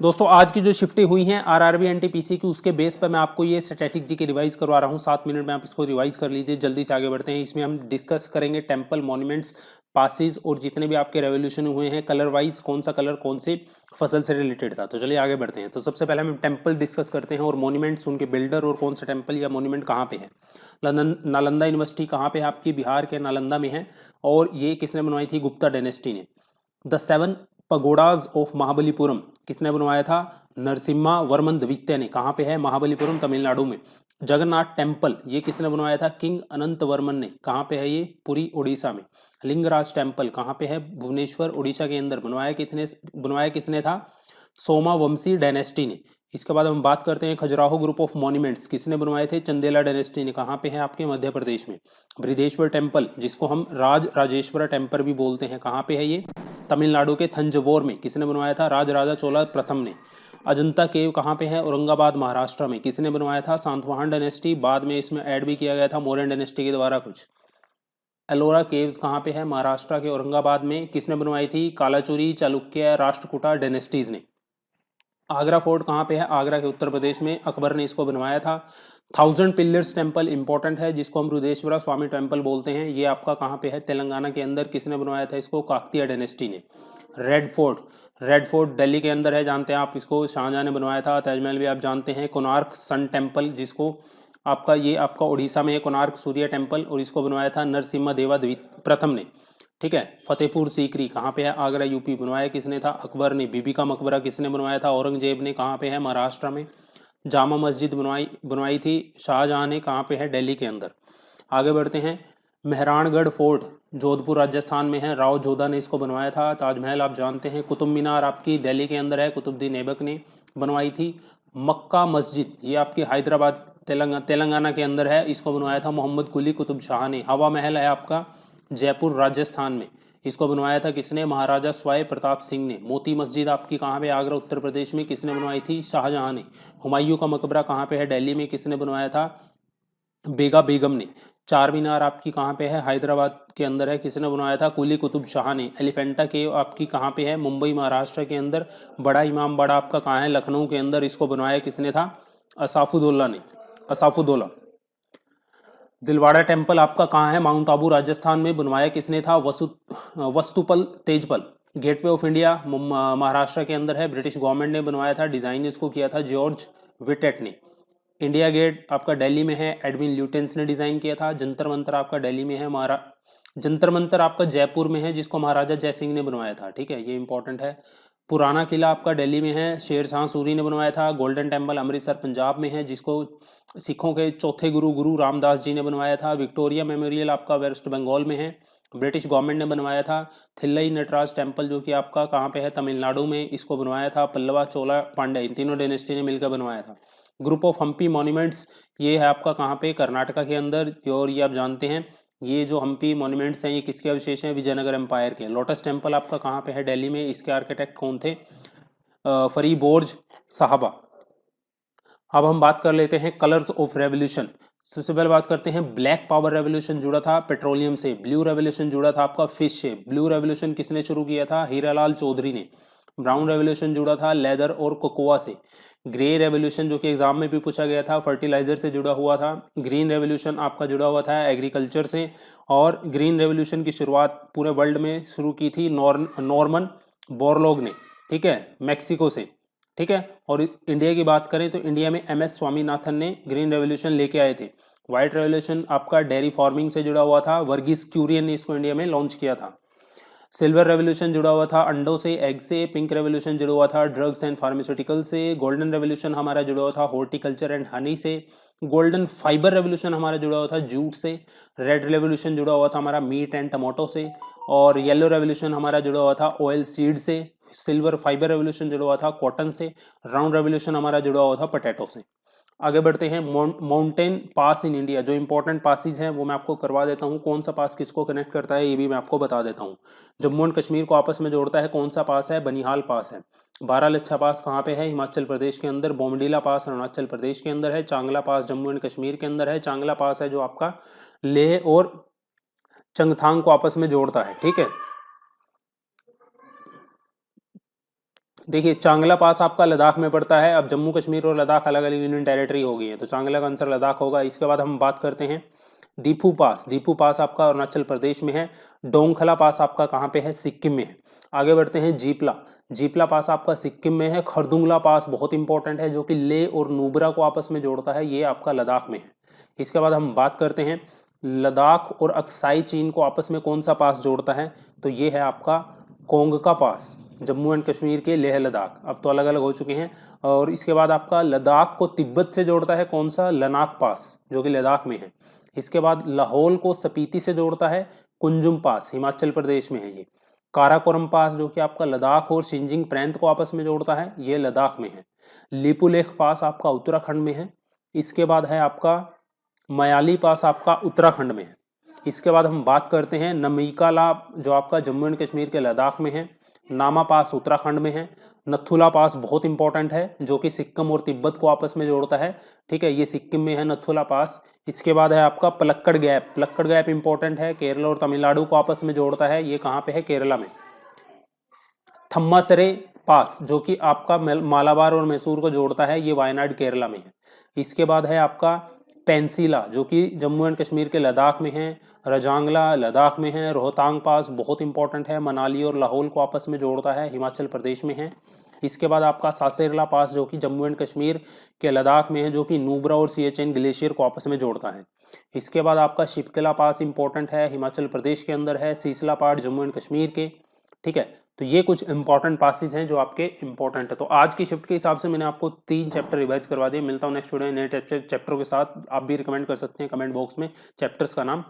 दोस्तों आज की जो शिफ्टें हुई हैं आरआरबी एनटीपीसी की, उसके बेस पर मैं आपको ये स्टैटिक जी की रिवाइज करवा रहा हूँ। 7 मिनट में आप इसको रिवाइज कर लीजिए। जल्दी से आगे बढ़ते हैं। इसमें हम डिस्कस करेंगे टेम्पल, मॉन्यूमेंट्स, पासिस और जितने भी आपके रेवोल्यूशन हुए हैं, कलर वाइज कौन सा कलर कौन से फसल से रिलेटेड था। तो चलिए आगे बढ़ते हैं। तो सबसे पहले हम टेम्पल डिस्कस करते हैं और मॉन्यूमेंट्स, उनके बिल्डर और कौन सा टेम्पल या मॉन्यूमेंट कहाँ पे है। नालंदा यूनिवर्सिटी कहाँ पे है आपकी? बिहार के नालंदा में है। और ये किसने बनवाई थी? गुप्ता डायनेस्टी ने। द 7 पगोडाज ऑफ महाबलीपुरम किसने बनवाया था? नरसिम्हा वर्मन द्वितीय ने। कहाँ पे है? महाबलीपुरम, तमिलनाडु में। जगन्नाथ टेम्पल ये किसने बनवाया था? किंग अनंत वर्मन ने। कहाँ पे है ये? पुरी उड़ीसा में। लिंगराज टेम्पल कहाँ पे है? भुवनेश्वर उड़ीसा के अंदर। बनवाया किसने था? सोमावंशी डायनेस्टी ने। इसके बाद हम बात करते हैं खजुराहो ग्रुप ऑफ मॉन्यूमेंट्स किसने बनवाए थे? चंदेला डायनेस्टी ने। कहाँ पे है? आपके मध्य प्रदेश में। बृहदेश्वर टेम्पल जिसको हम राजेश्वर टेम्पल भी बोलते हैं, कहाँ पे है ये? तमिलनाडु के थंजवोर में। किसने बनवाया था? राजराजा चोला प्रथम ने। अजंता केव कहाँ पे है? औरंगाबाद महाराष्ट्र में। किसने बनवाया था? सातवाहन डायनेस्टी। बाद में इसमें ऐड भी किया गया था मौर्यन डायनेस्टी के द्वारा कुछ। एलोरा केव्स कहाँ पे है? महाराष्ट्र के औरंगाबाद में। किसने बनवाई थी? कालाचुरी, चालुक्य, राष्ट्रकूटा डायनेस्टीज ने। आगरा फोर्ट कहाँ पे है? आगरा के उत्तर प्रदेश में। अकबर ने इसको बनवाया था। 1000 पिलर्स टेम्पल इंपॉर्टेंट है, जिसको हम रुद्रेश्वरा स्वामी टेम्पल बोलते हैं। ये आपका कहाँ पे है? तेलंगाना के अंदर। किसने बनवाया था इसको? काकतीय डायनेस्टी ने। रेड फोर्ट दिल्ली के अंदर है, जानते हैं आप इसको, शाहजहां ने बनवाया था। ताजमहल भी आप जानते हैं। कोणार्क सन टेम्पल जिसको आपका उड़ीसा में है, कोणार्क सूर्य टेम्पल, और इसको बनवाया था नरसिम्हा देवा प्रथम ने। ठीक है। फतेहपुर सीकरी कहाँ पे है? आगरा यूपी। बनवाया किसने था? अकबर ने। बीबी का मकबरा किसने बनवाया था? औरंगजेब ने। कहाँ पे है? महाराष्ट्र में। जामा मस्जिद बनवाई थी शाहजहां ने। कहाँ पे है? दिल्ली के अंदर। आगे बढ़ते हैं। मेहरानगढ़ फोर्ट जोधपुर राजस्थान में है। राव जोधा ने इसको बनवाया था। ताजमहल आप जानते हैं। कुतुब मीनार आपकी दिल्ली के अंदर है, कुतुबुद्दीन ऐबक ने बनवाई थी। मक्का मस्जिद ये आपकी हैदराबाद तेलंगाना के अंदर है, इसको बनवाया था मोहम्मद कुली कुतुब शाह ने। हवा महल है आपका जयपुर राजस्थान में, इसको बनवाया था किसने? महाराजा स्वाय प्रताप सिंह ने। मोती मस्जिद आपकी कहाँ पे? आगरा उत्तर प्रदेश में। किसने बनवाई थी? शाहजहां ने। हुमायूं का मकबरा कहाँ पे है? दिल्ली में। किसने बनवाया था? बेगा बेगम ने। चार मीनार आपकी कहाँ पे है? हैदराबाद के अंदर है। किसने बनवाया था? कुली कुतुब शाह ने। एलिफेंटा केव आपकी कहाँ पे है? मुंबई महाराष्ट्र के अंदर। बड़ा इमाम बाड़ा आपका कहाँ है? लखनऊ के अंदर। इसको बनवाया किसने था? असाफुद्दौला ने। असाफुद्दौला। दिलवाड़ा टेम्पल आपका कहाँ है? माउंट आबू राजस्थान में। बनवाया किसने था? वस्तुपल तेजपल। गेटवे ऑफ इंडिया महाराष्ट्र के अंदर है, ब्रिटिश गवर्नमेंट ने बनवाया था। डिजाइन इसको किया था जॉर्ज विटेट ने। इंडिया गेट आपका दिल्ली में है, एडविन ल्यूटेंस ने डिजाइन किया था। जंतर मंतर आपका दिल्ली में है। जंतर मंतर आपका जयपुर में है, जिसको महाराजा जय सिंह ने बनवाया था। ठीक है, ये इंपॉर्टेंट है। पुराना किला आपका दिल्ली में है, शेर शाह सूरी ने बनवाया था। गोल्डन टेम्पल अमृतसर पंजाब में है, जिसको सिखों के चौथे गुरु रामदास जी ने बनवाया था। विक्टोरिया मेमोरियल आपका वेस्ट बंगाल में है, ब्रिटिश गवर्नमेंट ने बनवाया था। थिल्लई नटराज टेम्पल जो कि आपका कहाँ पे है? तमिलनाडु में। इसको बनवाया था पल्लवा, चोला, पांड्या, इन तीनों डायनेस्टी ने मिलकर बनवाया था। ग्रुप ऑफ हम्पी मॉन्यूमेंट्स ये है आपका कहाँ पे? कर्नाटका के अंदर। और ये आप जानते हैं, ये जो हम्पी मॉन्यूमेंट्स हैं ये किसके अवशेष हैं? विजयनगर एम्पायर के। लोटस टेम्पल आपका कहाँ पे है? दिल्ली में। इसके आर्किटेक्ट कौन थे? फरीबोर्ज साहबा। अब हम बात कर लेते हैं कलर्स ऑफ रेवोल्यूशन। सबसे पहले बात करते हैं ब्लैक पावर रेवोल्यूशन जुड़ा था पेट्रोलियम से। ब्लू रेवोल्यूशन जुड़ा था आपका फिश से। ब्लू रेवोल्यूशन किसने शुरू किया था? हीरालाल चौधरी ने। ब्राउन रेवोल्यूशन जुड़ा था लेदर और कोकोआ से। ग्रे रेवोल्यूशन जो कि एग्जाम में भी पूछा गया था, फर्टिलाइजर से जुड़ा हुआ था। ग्रीन रेवोल्यूशन आपका जुड़ा हुआ था एग्रीकल्चर से। और ग्रीन रेवोल्यूशन की शुरुआत पूरे वर्ल्ड में शुरू की थी नॉर्मन बोरलॉग ने। ठीक है, मैक्सिको से। ठीक है। और इंडिया की बात करें तो इंडिया में MS स्वामीनाथन ने ग्रीन रेवोल्यूशन लेके आए थे। व्हाइट रेवोल्यूशन आपका डेयरी फार्मिंग से जुड़ा हुआ था, वर्गीस क्यूरियन ने इसको इंडिया में लॉन्च किया था। सिल्वर रेवोल्यूशन जुड़ा हुआ था अंडों से, एग से। पिंक रेवोल्यूशन जुड़ा हुआ था ड्रग्स एंड फार्मास्यूटिकल से। गोल्डन रेवोल्यूशन हमारा जुड़ा हुआ था हॉर्टिकल्चर एंड हनी से। गोल्डन फाइबर रेवोल्यूशन हमारा जुड़ा हुआ था जूट से। रेड रेवोल्यूशन जुड़ा हुआ था हमारा मीट एंड टमाटो से। और येलो रेवोल्यूशन हमारा जुड़ा हुआ था ऑयल सीड से। सिल्वर फाइबर रेवोल्यूशन जुड़ा हुआ था कॉटन से। राउंड रेवोल्यूशन हमारा जुड़ा हुआ था पोटैटो से। आगे बढ़ते हैं। माउंटेन पास इन इंडिया, जो इंपॉर्टेंट पासिस हैं वो मैं आपको करवा देता हूँ। कौन सा पास किसको कनेक्ट करता है ये भी मैं आपको बता देता हूँ। जम्मू एंड कश्मीर को आपस में जोड़ता है कौन सा पास है? बनिहाल पास है। बारालाचा पास कहाँ पे है? हिमाचल प्रदेश के अंदर। बोमडीला पास अरुणाचल प्रदेश के अंदर है। चांगला पास जम्मू एंड कश्मीर के अंदर है। चांगला पास है जो आपका लेह और चंगथांग को आपस में जोड़ता है। ठीक है। देखिए चांगला पास आपका लद्दाख में पड़ता है। अब जम्मू कश्मीर और लद्दाख अलग अलग यूनियन टेरिटरी हो गई है, तो चांगला का आंसर लद्दाख होगा। इसके बाद हम बात करते हैं दीफू पास। दीफू पास आपका अरुणाचल प्रदेश में है। डोंगखला पास आपका कहाँ पे है? सिक्किम में है। आगे बढ़ते हैं जीपला। जीपला पास आपका सिक्किम में है। खरदुंगला पास बहुत इंपॉर्टेंट है, जो कि लेह और नुब्रा को आपस में जोड़ता है, ये आपका लद्दाख में है। इसके बाद हम बात करते हैं लद्दाख और अक्साई चीन को आपस में कौन सा पास जोड़ता है? तो ये है आपका कोंगका पास, जम्मू एंड कश्मीर के लेह लद्दाख। अब तो अलग अलग हो चुके हैं। और इसके बाद आपका लद्दाख को तिब्बत से जोड़ता है कौन सा? लनाक पास, जो कि लद्दाख में है। इसके बाद लाहौल को स्पीति से जोड़ता है कुंजुम पास, हिमाचल प्रदेश में है ये। काराकोरम पास जो कि आपका लद्दाख और शिंजिंग प्रांत को आपस में जोड़ता है, ये लद्दाख में है। लिपुलेख पास आपका उत्तराखंड में है। इसके बाद है आपका मयाली पास आपका उत्तराखंड में है। इसके बाद हम बात करते हैं नमीकाला, जो आपका जम्मू एंड कश्मीर के लद्दाख में है। नामा पास उत्तराखंड में है। नथुला पास बहुत इंपॉर्टेंट है, जो कि सिक्किम और तिब्बत को आपस में जोड़ता है, ठीक है, ये सिक्किम में है नथुला पास। इसके बाद है आपका Palakkad gap. Palakkad gap important है, केरला और तमिलनाडु को आपस में जोड़ता है, ये कहाँ पे है? केरला में। थम्मासरे पास जो कि आपका मालाबार और मैसूर को जोड़ता है, ये वायनाड केरला में है। इसके बाद है आपका पेंसिला, जो कि जम्मू एंड कश्मीर के लद्दाख में है। रजांगला लद्दाख में है। रोहतांग पास बहुत इंपॉर्टेंट है, मनाली और लाहौल को आपस में जोड़ता है, हिमाचल प्रदेश में है। इसके बाद आपका सासेरला पास जो कि जम्मू एंड कश्मीर के लद्दाख में है, जो कि नुब्रा और सियाचिन ग्लेशियर को आपस में जोड़ता है। इसके बाद आपका शिपकला पास इंपॉर्टेंट है, हिमाचल प्रदेश के अंदर है। सीसला पास जम्मू एंड कश्मीर के, ठीक है। तो ये कुछ इंपॉर्टेंट पासेज हैं जो आपके इंपॉर्टेंट है। तो आज की शिफ्ट के हिसाब से मैंने आपको 3 चैप्टर रिवाइज करवा दिए। मिलता हूँ नेक्स्ट वीडियो नए चैप्टर के साथ। आप भी रिकमेंड कर सकते हैं कमेंट बॉक्स में चैप्टर्स का नाम।